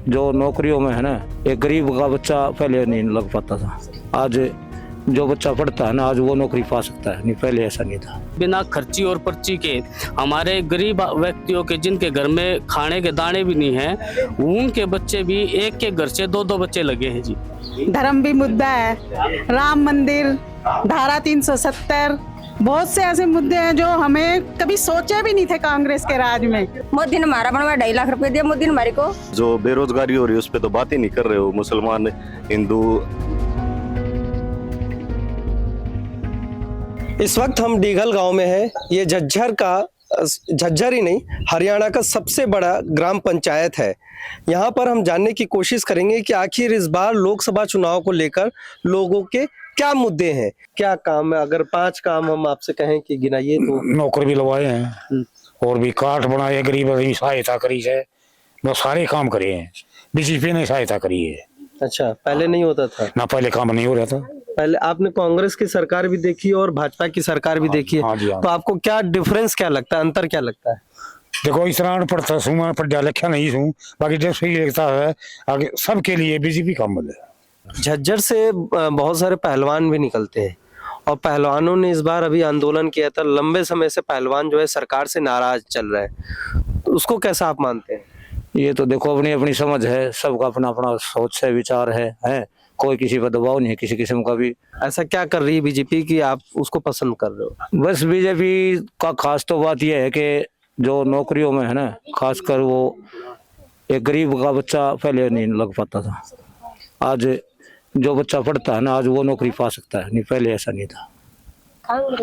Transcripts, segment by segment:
जो नौकरियों में है ना, एक गरीब का बच्चा पहले नहीं लग पाता था। आज जो बच्चा पढ़ता है ना, आज वो नौकरी पा सकता है, नहीं पहले ऐसा नहीं था। बिना खर्ची और पर्ची के हमारे गरीब व्यक्तियों के जिनके घर में खाने के दाने भी नहीं हैं, उनके बच्चे भी एक के घर से 2-2 बच्चे लगे हैं जी। धर्म भी मुद्दा है, राम मंदिर, धारा 370, बहुत से ऐसे मुद्दे हैं जो हमें कभी सोचे भी नहीं थे कांग्रेस के राज में। मोदी ने हमारा बनवा 2.5 लाख रुपए दिया मोदी ने हमारे को। जो बेरोजगारी हो रही है उस पर तो बात ही नहीं कर रहे हो। मुसलमान, हिंदू। इस वक्त हम डीगल गांव में हैं। ये झज्जर ही नहीं, हरियाणा का सबसे बड़ा ग्राम पंचायत है। यहाँ पर हम जानने की कोशिश करेंगे कि आखिर इस बार लोकसभा चुनाव को लेकर लोगों के क्या मुद्दे हैं, क्या काम है। अगर 5 काम हम आपसे कहें कि गिनाइए तो। नौकरी भी लगवाए हैं और भी कार्ड बनाए, गरीब आदमी सहायता करी है, वो सारे काम करे हैं। बीजेपी ने सहायता करी है। अच्छा, पहले नहीं होता था ना, पहले काम नहीं हो रहा था। पहले आपने कांग्रेस की सरकार भी देखी और भाजपा की सरकार भी देखी है। हाँ जी, हाँ। तो आपको क्या डिफरेंस क्या लगता है, अंतर क्या लगता है? देखो, इस तरह पढ़ता हूँ मैं, पढ़ा लिखा नहीं हूँ, बाकी जब सही लगता है आगे सबके लिए बीजेपी काम है। झज्जर से बहुत सारे पहलवान भी निकलते हैं और पहलवानों ने इस बार अभी आंदोलन किया था। लंबे समय से पहलवान जो है सरकार से नाराज चल रहे हैं, तो उसको कैसा आप मानते हैं? ये तो देखो, अपनी अपनी समझ है, सबका अपना अपना सोच है, विचार है। कोई किसी पर दबाव नहीं है किसी किस्म का भी। ऐसा क्या कर रही है बीजेपी कि आप उसको पसंद कर रहे हो? बस बीजेपी का खास तो बात यह है कि जो नौकरियों में है ना, खासकर वो एक गरीब का बच्चा पहले नहीं लग पाता था। आज जो बच्चा पढ़ता है ना, आज वो नौकरी पा सकता है, नहीं पहले ऐसा नहीं था।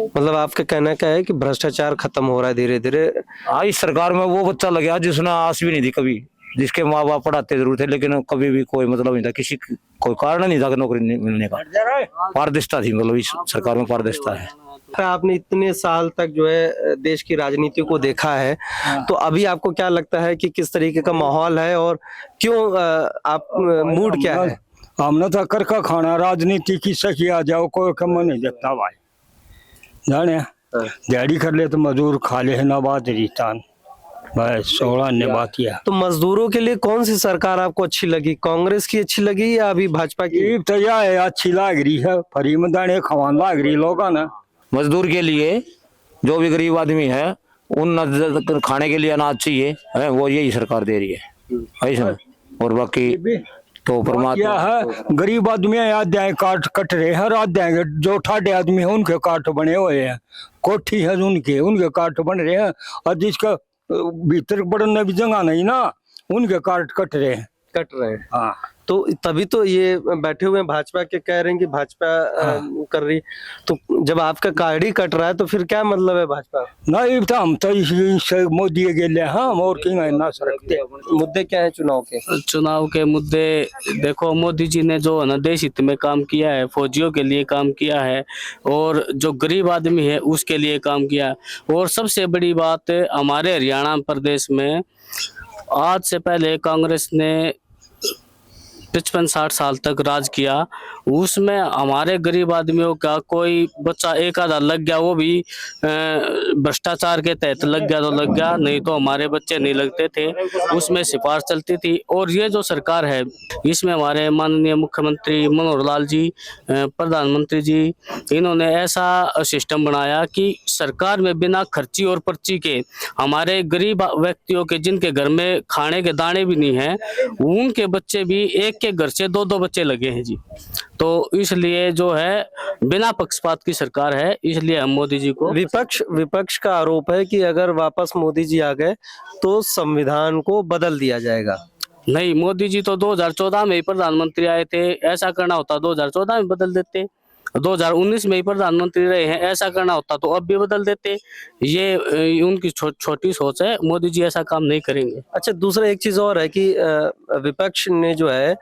मतलब आपका कहना क्या है कि भ्रष्टाचार खत्म हो रहा है धीरे धीरे? आज इस सरकार में वो बच्चा लग गया जिसने आस भी नहीं थी कभी, जिसके माँ बाप पढ़ाते जरूर थे, लेकिन कभी भी कोई मतलब नहीं था, किसी कोई कारण नहीं था कि नौकरी नहीं मिलने का। पारदर्शिता थी, मतलब इस सरकार में पारदर्शिता है। आपने इतने साल तक जो है देश की राजनीति को देखा है, तो अभी आपको क्या लगता है कि किस तरीके का माहौल है और क्यों आप मूड क्या है? हमने तो कर का खाना राजनीति की सही आ जाओ, कोई कम नहीं देता भाई। जाने दिहाड़ी कर ले तो मजदूर खा ले ना, बात रीतान बस 16 ने बात किया। तो मजदूरों के लिए कौन सी सरकार आपको अच्छी लगी? कांग्रेस की अच्छी लगी या अभी भाजपा की? तो यह अच्छी लाग रही है, फ्री में दाने खवान लाग रही लोगों ने। मजदूर के लिए जो भी गरीब आदमी है, उन खाने के लिए अनाज चाहिए है, वो यही सरकार दे रही है ऐसा। और बाकी तो परमात्मा है, गरीब आदमी आध्याय काट कट रहे हैं, आध्याय जो ठाडे आदमी है उनके काट बने हुए हैं, कोठी है उनके काट बन रहे हैं, और जिसका भीतर बढ़ने की जगह नहीं ना, उनके काट कट रहे हैं। हाँ, तो तभी तो ये बैठे हुए भाजपा के कह रहे हैं कि भाजपा कर रही। तो जब आपका कार्ड ही कट रहा है तो फिर क्या मतलब है भाजपा? नहीं तो हम तो मोदी के लिए हम और ना सरकते। मुद्दे क्या है चुनाव के? चुनाव के मुद्दे देखो, मोदी जी ने जो है ना देश हित में काम किया है, फौजियों के लिए काम किया है, और जो गरीब आदमी है उसके लिए काम किया है। और सबसे बड़ी बात, हमारे हरियाणा प्रदेश में आज से पहले कांग्रेस ने 55-60 साल तक राज किया। उसमें हमारे गरीब आदमियों का कोई बच्चा एक आधा लग गया, वो भी भ्रष्टाचार के तहत लग गया तो लग गया, नहीं तो हमारे बच्चे नहीं लगते थे। उसमें सिफारिश चलती थी। और ये जो सरकार है, इसमें हमारे माननीय मुख्यमंत्री मनोहर लाल जी, प्रधानमंत्री जी, इन्होंने ऐसा सिस्टम बनाया कि सरकार में बिना खर्ची और पर्ची के हमारे गरीब व्यक्तियों के जिनके घर में खाने के दाने भी नहीं हैं, उनके बच्चे भी एक के घर से 2-2 बच्चे लगे हैं जी। तो इसलिए जो है बिना पक्षपात की सरकार है, इसलिए हम मोदी जी को। विपक्ष का आरोप है कि अगर वापस मोदी जी आ गए तो संविधान को बदल दिया जाएगा। नहीं, मोदी जी तो 2014 में ही प्रधानमंत्री आए थे, ऐसा करना होता 2014 में बदल देते। 2019 में ही प्रधानमंत्री रहे हैं, ऐसा करना होता तो अब भी बदल देते। ये उनकी छोटी सोच है, मोदी जी ऐसा काम नहीं करेंगे। अच्छा, दूसरा एक चीज और है कि विपक्ष ने जो है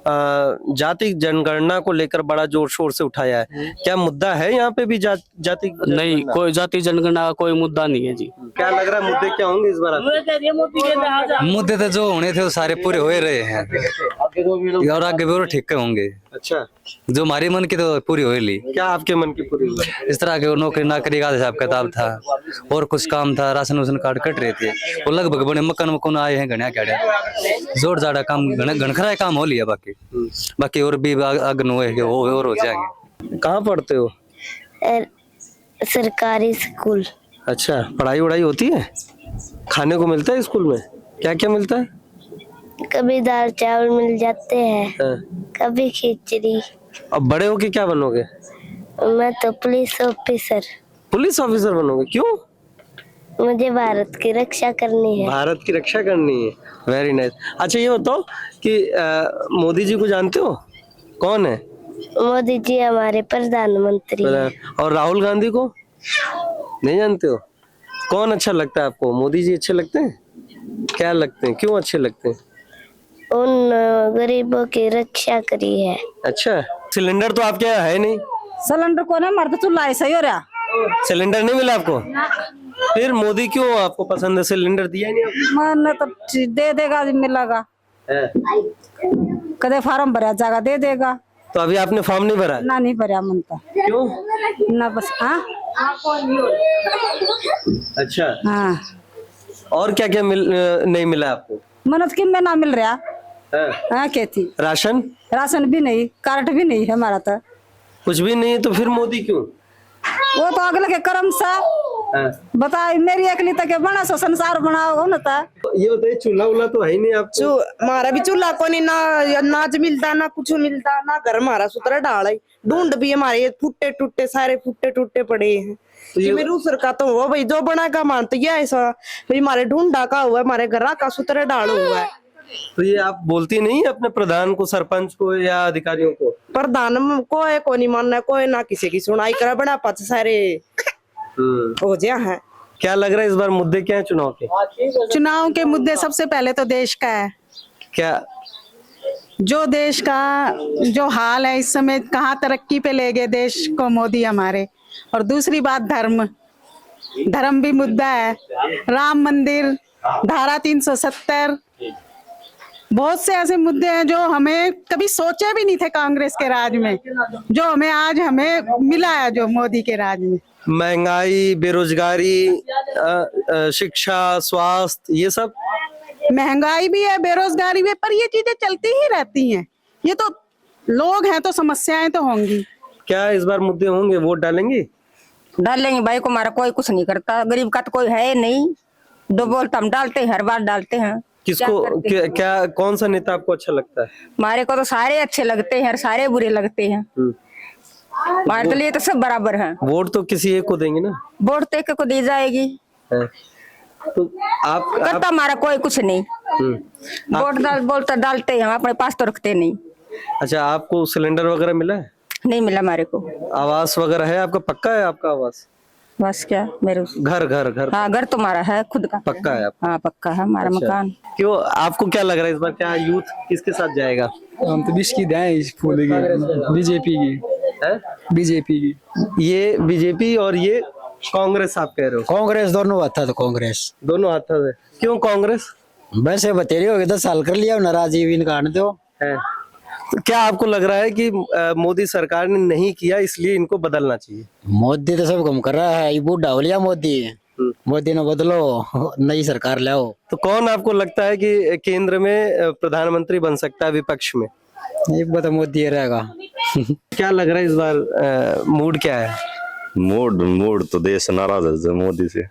जाति जनगणना को लेकर बड़ा जोर शोर से उठाया है। क्या मुद्दा है यहाँ पे भी जाति? नहीं, कोई जाति जनगणना का कोई मुद्दा नहीं है जी। क्या लग रहा है मुद्दे क्या होंगे इस बार? मुद्दे तो जो होने थे वो सारे पूरे हो रहे हैं और आगे भी और ठीक होंगे। अच्छा, जो हमारी मन की तो पूरी हो ही ली। क्या आपके मन की पूरी हुई? इस तरह के वो नौकरी नाकरी का हिसाब किताब था और कुछ काम था, राशन वाशन कार्ड कट रहे थे, वो लगभग बने मकान मकान आए हैं घना क्या जोर जाड़ा काम घनखरा काम हो लिया। बाकी और भी अग्न हुए कि वो और हो जाएंगे। कहाँ पढ़ते हो? सरकारी स्कूल। अच्छा, पढ़ाई वढ़ाई होती है? खाने को मिलता है स्कूल में? क्या क्या मिलता है? कभी दाल चावल मिल जाते हैं, हाँ। कभी खिचड़ी। अब बड़े होके क्या बनोगे? मैं तो पुलिस ऑफिसर। पुलिस ऑफिसर बनोगे? क्यों? मुझे भारत की रक्षा करनी है। भारत की रक्षा करनी है। Very nice. अच्छा, ये बताओ कि मोदी जी को जानते हो? कौन है? मोदी जी हमारे प्रधानमंत्री हैं। और राहुल गांधी को नहीं जानते हो? कौन अच्छा लगता है आपको? मोदी जी अच्छे लगते हैं? क्या लगते हैं? क्यों अच्छे लगते हैं? उन गरीबों की रक्षा करी है। अच्छा, सिलेंडर तो आपके यहाँ है नहीं? सिलेंडर को ना मर तो चूल्हा ऐसा ही हो रहा। सिलेंडर नहीं मिला आपको? फिर मोदी क्यों आपको पसंद है? सिलेंडर दिया नहीं आपको? मन तो दे देगा, मिलेगा है। कदे फार्म भरा जाएगा, दे देगा। तो अभी आपने फॉर्म नहीं भरा? ना नहीं भरा मन तो। क्यों? ना बस। हाँ अच्छा, हाँ, और क्या क्या नहीं मिला आपको? मनत की में ना मिल रहा। है। हाँ, कहती राशन? राशन भी नहीं, कार्ड भी नहीं है हमारा तो। कुछ भी नहीं है तो फिर मोदी क्यों? वो तो अगले के कर्म सा है। बता, मेरी अकली तक बना सो संसार बनाओ ना था। ये बताइए, चूल्हा उल्हा तो है ही नहीं आपको? हमारा भी चूल्हा को नहीं, ना नाच मिलता, ना कुछ मिलता, ना घर हमारा सुतरा डाल है। ढूंढ भी हमारे फुट्टे टूटे, सारे फुट्टे टूटे पड़े हैं। ये मेरे उसर का तो हुआ भाई, जो बना का मानते ये ऐसा भाई, हमारे ढूंढा का हुआ, हमारे घर का सुतरा डाल हुआ है। तो ये आप बोलती नहीं है अपने प्रधान को, सरपंच को या अधिकारियों को? प्रधान को है को नहीं मानना, कोई ना किसी की सुनाई करा, बना पाच सारे हो गया है। क्या लग रहा है इस बार मुद्दे क्या है चुनाव के? चुनाव के मुद्दे सबसे पहले तो देश का है। क्या? जो देश का जो हाल है इस समय, कहाँ तरक्की पे ले गए देश को मोदी हमारे। और दूसरी बात, धर्म भी मुद्दा है। राम मंदिर, धारा 370, बहुत से ऐसे मुद्दे हैं जो हमें कभी सोचे भी नहीं थे कांग्रेस के राज में, जो हमें मिला है जो मोदी के राज में। महंगाई, बेरोजगारी, शिक्षा, स्वास्थ्य, ये सब। महंगाई भी है, बेरोजगारी भी है, पर ये चीजें चलती ही रहती हैं। ये तो लोग हैं तो समस्याएं तो होंगी। क्या इस बार मुद्दे होंगे? वोट डालेंगे? डालेंगे भाई को, हमारा कोई कुछ नहीं करता, गरीब का तो कोई है नहीं। दो बोलता हम डालते हैं, हर बार डालते हैं। किसको? क्या कौन सा नेता आपको अच्छा लगता है? हमारे को तो सारे अच्छे लगते हैं, सारे बुरे लगते हैं। हमारे तो लिए तो सब बराबर हैं। वोट तो किसी एक को देंगे ना? वोट तो एक को दी जाएगी। है। तो आप करता हमारा कोई कुछ नहीं। वोट बोलता डालते हैं, हम अपने पास तो रखते नहीं। अच्छा, आपको सिलेंडर वगैरह मिला है? नहीं मिला हमारे को। आवास वगैरह है आपका? पक्का है आपका आवास? बस क्या मेरे घर हाँ, घर तुम्हारा है खुद का? पक्का है आपका? हाँ, पक्का है हमारा मकान। क्यों, आपको क्या लग रहा है इस बार क्या यूथ किसके साथ जाएगा? हम तो की बीजेपी की है? बीजेपी की। ये बीजेपी और ये कांग्रेस आप कह रहे हो? कांग्रेस दोनों हाथा तो कांग्रेस दोनों हाथा से। क्यों कांग्रेस? वैसे बतेरी हो गए 10 साल कर लिया, नाराज काट दो है। तो क्या आपको लग रहा है कि मोदी सरकार ने नहीं किया इसलिए इनको बदलना चाहिए? मोदी तो सब कम कर रहा है, ये बूढ़ा हो लिया मोदी। मोदी ने बदलो, नई सरकार लाओ। तो कौन आपको लगता है कि केंद्र में प्रधानमंत्री बन सकता है विपक्ष में? एक बात मोदी रहेगा। क्या लग रहा है इस बार मूड क्या है? मूड तो देश नाराज है मोदी से।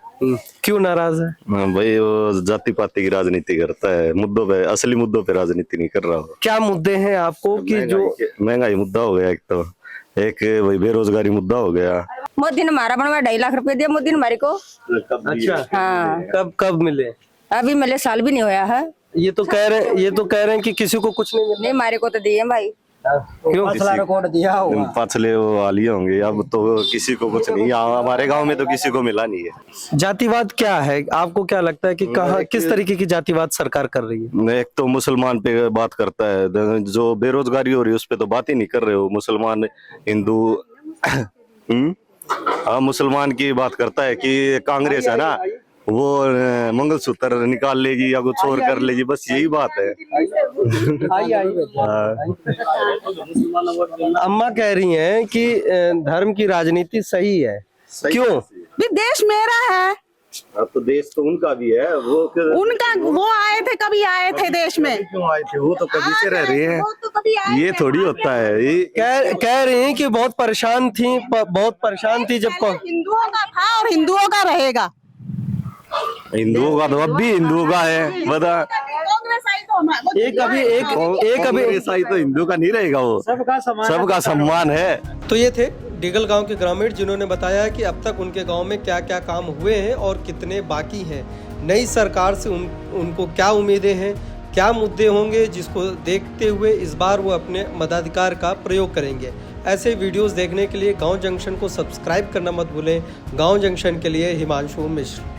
क्यों नाराज है? भाई वो जाति पाति की राजनीति करता है, मुद्दों पे, असली मुद्दों पे राजनीति नहीं कर रहा हो। क्या मुद्दे हैं आपको कि जो? महंगाई मुद्दा हो गया, एक भाई बेरोजगारी मुद्दा हो गया। मोदी ने हमारा बनवा 2.5 लाख रुपए दिया मोदी ने हमारे को। अच्छा, हाँ। कब मिले? अभी मिले, साल भी नहीं होया है। ये तो कह रहे हैं कि किसी को कुछ नहीं मिला। नहीं, हमारे को तो दिए भाई। क्यों? रिकॉर्ड दिया होगा। पाछले वो वाली होंगे, अब तो किसी को कुछ नहीं। हमारे गांव में तो किसी को मिला नहीं है। जातिवाद क्या है? आपको क्या लगता है कि कहाँ किस तरीके की जातिवाद सरकार कर रही है? एक तो मुसलमान पे बात करता है, जो बेरोजगारी हो रही है उस पे तो बात ही नहीं कर रहे हो। मुसलमान हिंदू हाँ, मुसलमान की बात करता है कि कांग्रेस है ना, वो मंगलसूत्र निकाल लेगी या कुछ और कर लेगी, बस यही बात है। अम्मा कह रही हैं कि धर्म की राजनीति सही है। क्यों? भी देश मेरा है, अब तो देश तो उनका भी है। उनका वो आए थे, कभी आए थे देश में? क्यों आए थे? वो तो कभी से रह रहे हैं, वो तो कभी आए ये थे। थोड़ी होता है। ये कह रही हैं कि बहुत परेशान थी, बहुत परेशान थी जब हिंदुओं का था और हिंदुओं का रहेगा। हिंदुओं का तो अब भी हिंदुओं का है, बता। एक अभी ईसाई तो हिंदू का नहीं रहेगा, वो सबका सम्मान है। तो ये थे डिगल गांव के ग्रामीण, जिन्होंने बताया कि अब तक उनके गांव में क्या क्या काम हुए हैं और कितने बाकी हैं। नई सरकार से उनको क्या उम्मीदें हैं, क्या मुद्दे होंगे जिसको देखते हुए इस बार वो अपने मताधिकार का प्रयोग करेंगे। ऐसे वीडियोस देखने के लिए गांव जंक्शन को सब्सक्राइब करना मत भूलें। गांव जंक्शन के लिए हिमांशु मिश्र।